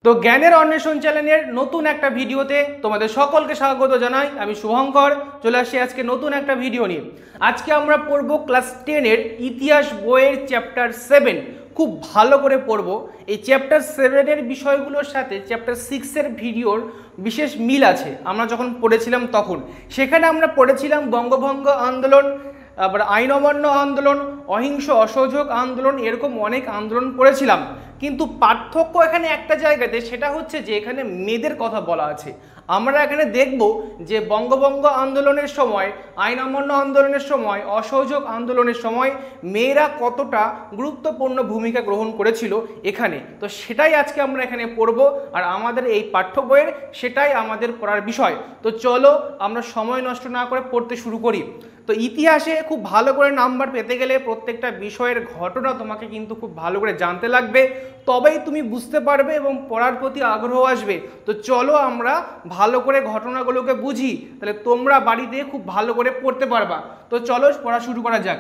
তো জ্ঞানের অন্বেষণ চ্যানেলের নতুন একটা ভিডিওতে তোমাদের সকলকে স্বাগত জানাই। আমি শুভঙ্কর চলে আসছি আজকে নতুন একটা ভিডিও নিয়ে। আজকে আমরা পড়ব ক্লাস 10-এর ইতিহাস বইয়ের চ্যাপ্টার 7। খুব ভালো করে পড়ব। এই চ্যাপ্টার 7-এর বিষয়গুলোর সাথে চ্যাপ্টার 6-এর ভিডিওর বিশেষ মিল আছে। আমরা যখন পড়েছিলাম তখন সেখানে আমরা পড়েছিলাম বঙ্গভঙ্গ আন্দোলন, আবার আইন অমান্য আন্দোলন, অহিংস অসহযোগ আন্দোলন, এরকম অনেক আন্দোলন পড়েছিলাম। কিন্তু পার্থক্য এখানে একটা জায়গাতে, সেটা হচ্ছে যে এখানে মেয়েদের কথা বলা আছে। আমরা এখানে দেখব যে বঙ্গভঙ্গ আন্দোলনের সময়, আইন অমান্য আন্দোলনের সময়, অসহযোগ আন্দোলনের সময় মেয়েরা কতটা গুরুত্বপূর্ণ ভূমিকা গ্রহণ করেছিল এখানে। তো সেটাই আজকে আমরা এখানে পড়ব, আর আমাদের এই পাঠ্য বইয়ের সেটাই আমাদের পড়ার বিষয়। তো চলো আমরা সময় নষ্ট না করে পড়তে শুরু করি। তো ইতিহাসে খুব ভালো করে নাম্বার পেতে গেলে প্রত্যেকটা বিষয়ের ঘটনা তোমাকে কিন্তু খুব ভালো করে জানতে লাগবে, তবেই তুমি বুঝতে পারবে এবং পড়ার প্রতি আগ্রহ আসবে। তো চলো আমরা ভালো করে ঘটনাগুলোকে বুঝি, তাহলে তোমরা বাড়িতে খুব ভালো করে পড়তে পারবা। তো চলো পড়া শুরু করা যাক।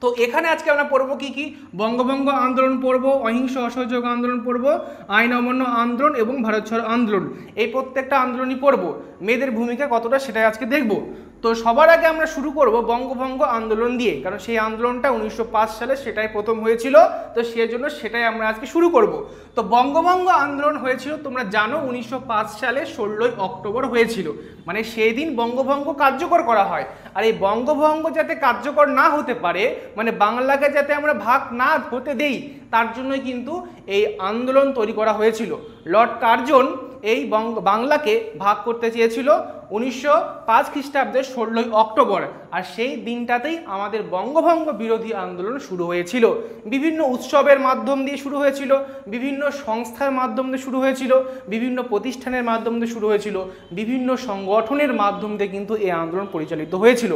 তো এখানে আজকে আমরা পড়বো কি কি? বঙ্গভঙ্গ আন্দোলন পড়বো, অহিংস অসহযোগ আন্দোলন পড়বো, আইন অমান্য আন্দোলন এবং ভারত ছাড়ো আন্দোলন। এই প্রত্যেকটা আন্দোলনই পড়বো। মেয়েদের ভূমিকা কতটা সেটাই আজকে দেখবো। তো সবার আগে আমরা শুরু করব বঙ্গভঙ্গ আন্দোলন দিয়ে, কারণ সেই আন্দোলনটা 1905 সালে সেটাই প্রথম হয়েছিল। তো সেজন্য সেটাই আমরা আজকে শুরু করব। তো বঙ্গভঙ্গ আন্দোলন হয়েছিল তোমরা জানো 1905 সালে 16ই অক্টোবর হয়েছিল। মানে সেই দিন বঙ্গভঙ্গ কার্যকর করা হয়। আর এই বঙ্গভঙ্গ যাতে কার্যকর না হতে পারে, মানে বাংলাকে যাতে আমরা ভাগ না হতে দেই, তার জন্যই কিন্তু এই আন্দোলন তৈরি করা হয়েছিল। লর্ড কার্জন এই বাংলাকে ভাগ করতে চেয়েছিল 1905 খ্রিস্টাব্দের 16ই অক্টোবর। আর সেই দিনটাতেই আমাদের বঙ্গভঙ্গ বিরোধী আন্দোলন শুরু হয়েছিল। বিভিন্ন উৎসবের মাধ্যম দিয়ে শুরু হয়েছিল, বিভিন্ন সংস্থার মাধ্যম দিয়ে শুরু হয়েছিল, বিভিন্ন প্রতিষ্ঠানের মাধ্যম দিয়ে শুরু হয়েছিল, বিভিন্ন সংগঠনের মাধ্যম দিয়ে কিন্তু এই আন্দোলন পরিচালিত হয়েছিল।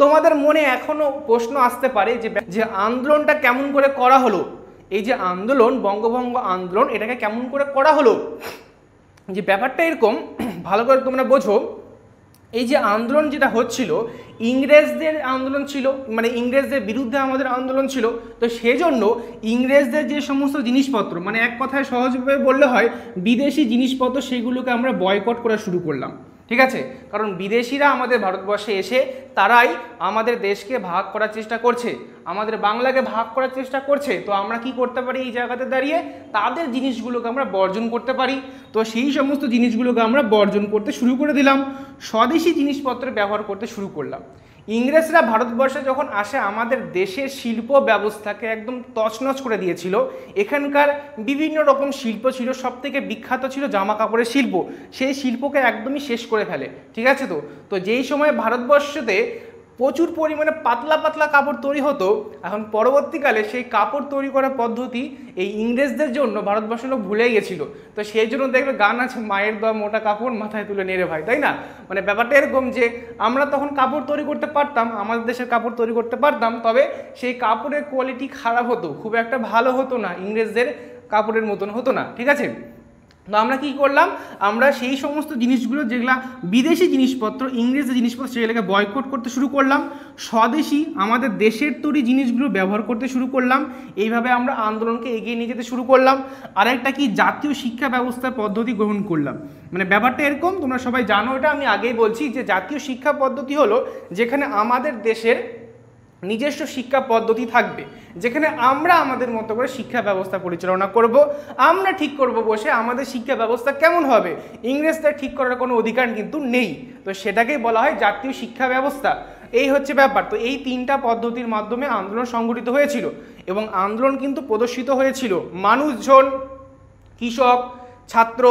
তোমাদের মনে এখনো প্রশ্ন আসতে পারে যে আন্দোলনটা কেমন করে করা হলো, এই যে আন্দোলন বঙ্গভঙ্গ আন্দোলন এটাকে কেমন করে করা হলো। যে ব্যাপারটা এরকম, ভালো করে তোমরা বোঝো। এই যে আন্দোলন যেটা হচ্ছিল, ইংরেজদের আন্দোলন ছিল, মানে ইংরেজদের বিরুদ্ধে আমাদের আন্দোলন ছিল। তো সেজন্য ইংরেজদের যে সমস্ত জিনিসপত্র, মানে এক কথায় সহজভাবে বললে হয় বিদেশি জিনিসপত্র, সেগুলোকে আমরা বয়কট করা শুরু করলাম। ঠিক আছে, কারণ বিদেশিরা আমাদের ভারতবর্ষে এসে তারাই আমাদের দেশকে ভাগ করার চেষ্টা করছে, আমাদের বাংলাকে ভাগ করার চেষ্টা করছে। তো আমরা কি করতে পারি এই জায়গাতে দাঁড়িয়ে? তাদের জিনিসগুলোকে আমরা বর্জন করতে পারি। তো সেই সমস্ত জিনিসগুলোকে আমরা বর্জন করতে শুরু করে দিলাম, স্বদেশি জিনিসপত্র ব্যবহার করতে শুরু করলাম। ইংরেজরা ভারতবর্ষে যখন আসে আমাদের দেশের শিল্প ব্যবস্থাকে একদম তছনছ করে দিয়েছিল। এখানকার বিভিন্ন রকম শিল্প ছিল, সব থেকে বিখ্যাত ছিল জামা কাপড়ের শিল্প। সেই শিল্পকে একদমই শেষ করে ফেলে। ঠিক আছে, তো যেই সময় ভারতবর্ষতে প্রচুর পরিমাণে পাতলা পাতলা কাপড় তৈরি হতো, এখন পরবর্তীকালে সেই কাপড় তৈরি করার পদ্ধতি এই ইংরেজদের জন্য ভারতবর্ষ লোক ভুলে গেছিল। তো সেই জন্য দেখবে গান আছে, মায়ের দেওয়া মোটা কাপড় মাথায় তুলে নেড়ে ভাই, তাই না? মানে ব্যাপারটা এরকম যে আমরা তখন কাপড় তৈরি করতে পারতাম, আমাদের দেশের কাপড় তৈরি করতে পারতাম, তবে সেই কাপড়ের কোয়ালিটি খারাপ হতো, খুব একটা ভালো হতো না, ইংরেজদের কাপড়ের মতন হতো না। ঠিক আছে, তো আমরা কি করলাম, আমরা সেই সমস্ত জিনিসগুলো যেগুলো বিদেশি জিনিসপত্র, ইংরেজি জিনিসপত্র, সেগুলোকে বয়কট করতে শুরু করলাম। স্বদেশি আমাদের দেশের তৈরি জিনিসগুলো ব্যবহার করতে শুরু করলাম। এইভাবে আমরা আন্দোলনকে এগিয়ে নিয়ে যেতে শুরু করলাম। আরেকটা কি, জাতীয় শিক্ষা ব্যবস্থার পদ্ধতি গ্রহণ করলাম। মানে ব্যাপারটা এরকম, তোমরা সবাই জানো, এটা আমি আগেই বলছি যে জাতীয় শিক্ষা পদ্ধতি হলো যেখানে আমাদের দেশের নিজস্ব শিক্ষা পদ্ধতি থাকবে, যেখানে আমরা আমাদের মতো করে শিক্ষা ব্যবস্থা পরিচালনা করব। আমরা ঠিক করব বসে আমাদের শিক্ষা ব্যবস্থা কেমন হবে, ইংরেজদের ঠিক করার কোনো অধিকার কিন্তু নেই। তো সেটাকেই বলা হয় জাতীয় শিক্ষা ব্যবস্থা। এই হচ্ছে ব্যাপার। তো এই তিনটা পদ্ধতির মাধ্যমে আন্দোলন সংগঠিত হয়েছিল এবং আন্দোলন কিন্তু প্রদর্শিত হয়েছিল। মানুষজন, কৃষক, ছাত্র,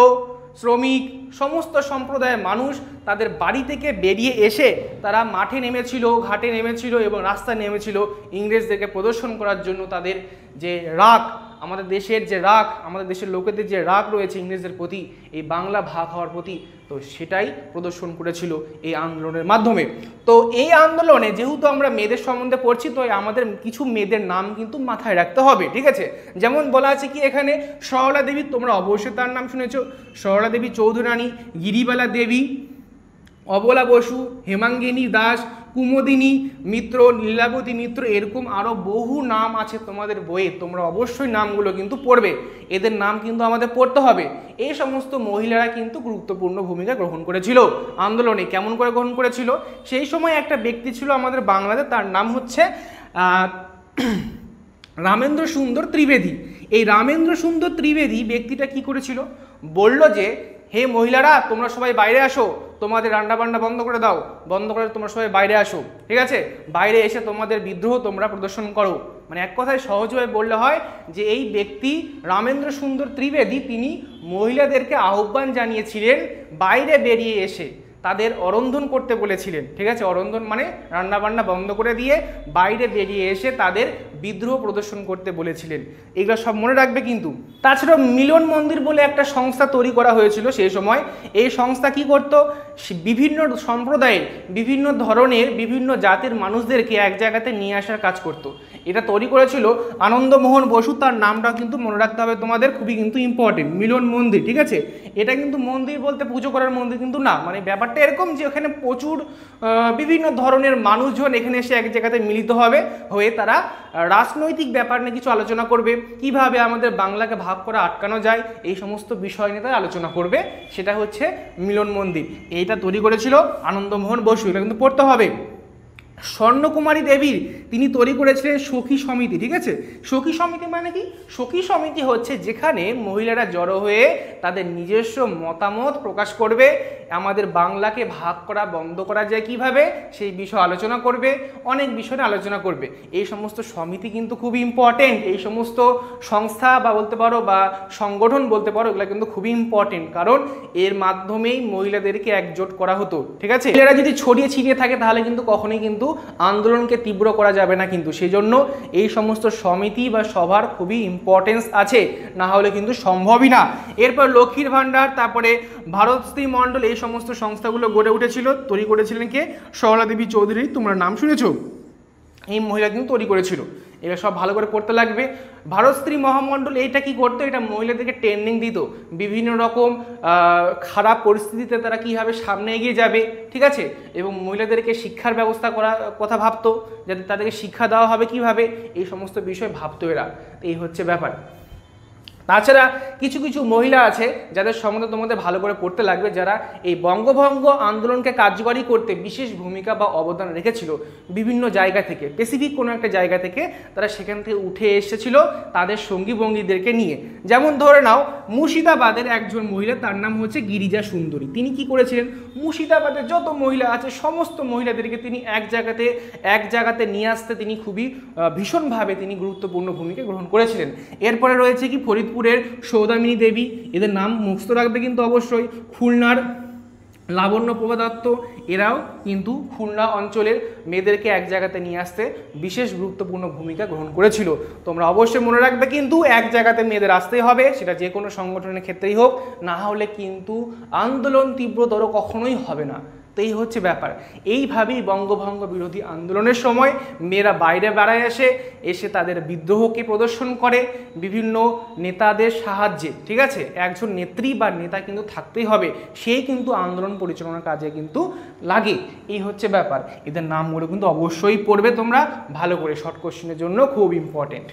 শ্রমিক, সমস্ত সম্প্রদায়ের মানুষ তাদের বাড়ি থেকে বেরিয়ে এসে তারা মাঠে নেমেছিল, ঘাটে নেমেছিল এবং রাস্তায় নেমেছিল ইংরেজদেরকে প্রদর্শন করার জন্য তাদের যে রাগ, আমাদের দেশের যে রাগ, আমাদের দেশের লোকেদের যে রাগ রয়েছে ইংরেজদের প্রতি, এই বাংলা ভাগ হওয়ার প্রতি, তো সেটাই প্রদর্শন করেছিল এই আন্দোলনের মাধ্যমে। তো এই আন্দোলনে যেহেতু আমরা মেয়েদের সম্বন্ধে পড়ছি, তো আমাদের কিছু মেয়েদের নাম কিন্তু মাথায় রাখতে হবে। ঠিক আছে, যেমন বলা আছে কি এখানে, সরলা দেবী, তোমরা অবশ্যই তার নাম শুনেছো, সরলা দেবী চৌধুরানী, গিরিবালা দেবী, অবলা বসু, হেমাঙ্গিনী দাস, কুমুদিনী মিত্র, লীলাবতী মিত্র, এরকম আরও বহু নাম আছে তোমাদের বইয়ে, তোমরা অবশ্যই নামগুলো কিন্তু পড়বে, এদের নাম কিন্তু আমাদের পড়তে হবে। এই সমস্ত মহিলারা কিন্তু গুরুত্বপূর্ণ ভূমিকা গ্রহণ করেছিল আন্দোলনে। কেমন করে গ্রহণ করেছিল? সেই সময় একটা ব্যক্তি ছিল আমাদের বাংলাতে, তার নাম হচ্ছে রামেন্দ্র সুন্দর ত্রিবেদী। এই রামেন্দ্র সুন্দর ত্রিবেদী ব্যক্তিটা কি করেছিল? বলল যে হে মহিলারা, তোমরা সবাই বাইরে আসো, তোমাদের রান্নাবান্না বন্ধ করে দাও, বন্ধ করে তোমরা সবাই বাইরে আসো, ঠিক আছে? বাইরে এসে তোমাদের বিদ্রোহ তোমরা প্রদর্শন করো। মানে এক কথায় সহজভাবে বললে হয় যে এই ব্যক্তি রামেন্দ্র সুন্দর ত্রিবেদী তিনি মহিলাদেরকে আহ্বান জানিয়েছিলেন বাইরে বেরিয়ে এসে তাদের অরন্ধন করতে বলেছিলেন, ঠিক আছে? অরন্ধন মানে রান্নাবান্না বন্ধ করে দিয়ে বাইরে বেরিয়ে এসে তাদের বিদ্রোহ প্রদর্শন করতে বলেছিলেন। এগুলো সব মনে রাখবে কিন্তু। তাছাড়াও মিলন মন্দির বলে একটা সংস্থা তৈরি করা হয়েছিল সেই সময়। এই সংস্থা কি করত? বিভিন্ন সম্প্রদায়ের, বিভিন্ন ধরনের, বিভিন্ন জাতির মানুষদেরকে এক জায়গাতে নিয়ে আসার কাজ করত। এটা তৈরি করেছিল আনন্দমোহন বসু, তার নামটা কিন্তু মনে রাখতে হবে তোমাদের, খুবই কিন্তু ইম্পর্টেন্ট। মিলন মন্দির, ঠিক আছে? এটা কিন্তু মন্দির বলতে পুজো করার মন্দির কিন্তু না, মানে ব্যাপারটা এরকম যে ওখানে প্রচুর বিভিন্ন ধরনের মানুষজন এখানে এসে এক জায়গাতে মিলিত হয়ে তারা রাজনৈতিক ব্যাপার নিয়ে কিছু আলোচনা করবে, কিভাবে আমাদের বাংলাকে ভাগ করে আটকানো যায়, এই সমস্ত বিষয় নিয়ে তারা আলোচনা করবে। সেটা হচ্ছে মিলন মন্দির। এইটা তৈরি করেছিল আনন্দমোহন বসু, এটা কিন্তু পড়তে হবে। স্বর্ণকুমারী দেবীর তিনি তৈরি করেছিলেন সখী সমিতি, ঠিক আছে? সখী সমিতি মানে কি? সখী সমিতি হচ্ছে যেখানে মহিলারা জড়ো হয়ে তাদের নিজস্ব মতামত প্রকাশ করবে, আমাদের বাংলাকে ভাগ করা বন্ধ করা যায় কিভাবে সেই বিষয়ে আলোচনা করবে, অনেক বিষয়ে আলোচনা করবে। এই সমস্ত সমিতি কিন্তু খুবই ইম্পর্টেন্ট। এই সমস্ত সংস্থা বা বলতে পারো বা সংগঠন বলতে পারো, এগুলো কিন্তু খুবই ইম্পর্টেন্ট, কারণ এর মাধ্যমেই মহিলাদেরকে একজোট করা হতো, ঠিক আছে? মহিলারা যদি ছড়িয়ে ছিটিয়ে থাকে তাহলে কিন্তু কখনোই কিন্তু আন্দোলনকে তীব্র করা যাবে না কিন্তু। সেই জন্য এই সমস্ত সমিতি বা সভার খুবই ইম্পর্টেন্স আছে, না হলে কিন্তু সম্ভবই না। এরপর লক্ষ্মীর ভাণ্ডার, তারপরে ভারতশ্রী মণ্ডল, এই সমস্ত সংস্থাগুলো গড়ে উঠেছিল। তৈরি করেছিলেন কে? সরলা দেবী চৌধুরী, তোমরা নাম শুনেছ? এই মহিলা কিন্তু তৈরি করেছিল। এরা সব ভালো করে পড়তে লাগবে। ভারতশ্রী মহামণ্ডল এইটা কি করতো? এটা মহিলাদেরকে ট্রেনিং দিত, বিভিন্ন রকম খারাপ পরিস্থিতিতে তারা কীভাবে সামনে এগিয়ে যাবে, ঠিক আছে? এবং মহিলাদেরকে শিক্ষার ব্যবস্থা করার কথা ভাবতো, যাতে তাদেরকে শিক্ষা দেওয়া হবে কিভাবে, এই সমস্ত বিষয় ভাবতো এরা। এই হচ্ছে ব্যাপার। তাছাড়া কিছু কিছু মহিলা আছে যাদের সম্বন্ধে তোমাদের ভালো করে পড়তে লাগবে, যারা এই বঙ্গভঙ্গ আন্দোলনকে কার্যকরী করতে বিশেষ ভূমিকা বা অবদান রেখেছিল বিভিন্ন জায়গা থেকে, স্পেসিফিক কোনো একটা জায়গা থেকে তারা সেখান থেকে উঠে এসেছিল তাদের সঙ্গী বঙ্গীদেরকে নিয়ে। যেমন ধরে নাও মুর্শিদাবাদের একজন মহিলা, তার নাম হচ্ছে গিরিজা সুন্দরী। তিনি কি করেছিলেন? মুর্শিদাবাদের যত মহিলা আছে সমস্ত মহিলাদেরকে তিনি এক জায়গাতে নিয়ে আসতে তিনি খুবই ভীষণভাবে তিনি গুরুত্বপূর্ণ ভূমিকা গ্রহণ করেছিলেন। এরপরে রয়েছে কি ফরিদপুরের সৌদামিনী দেবী, এদের নাম মুখস্থ রাখবে কিন্তু অবশ্যই। খুলনার লাবণ্যপ্রভা দত্ত, এরাও কিন্তু খুলনা অঞ্চলের মেয়েদেরকে এক জায়গাতে নিয়ে আসতে বিশেষ গুরুত্বপূর্ণ ভূমিকা গ্রহণ করেছিল। তোমরা অবশ্যই মনে রাখবে কিন্তু এক জায়গাতে মেয়েদের আসতেই হবে, সেটা যে কোনো সংগঠনের ক্ষেত্রেই হোক, না হলে কিন্তু আন্দোলন তীব্রতর কখনোই হবে না। তো এই হচ্ছে ব্যাপার। এইভাবেই বঙ্গভঙ্গ বিরোধী আন্দোলনের সময় মেয়েরা বাইরে বেড়ায় এসে তাদের বিদ্রোহকে প্রদর্শন করে বিভিন্ন নেতাদের সাহায্যে, ঠিক আছে? একজন নেত্রী বা নেতা কিন্তু থাকতেই হবে, সেই কিন্তু আন্দোলন পরিচালনার কাজে কিন্তু লাগে। এই হচ্ছে ব্যাপার। এদের নামগুলো কিন্তু অবশ্যই পড়বে তোমরা ভালো করে, শর্ট কোশ্চেনের জন্য খুব ইম্পর্টেন্ট।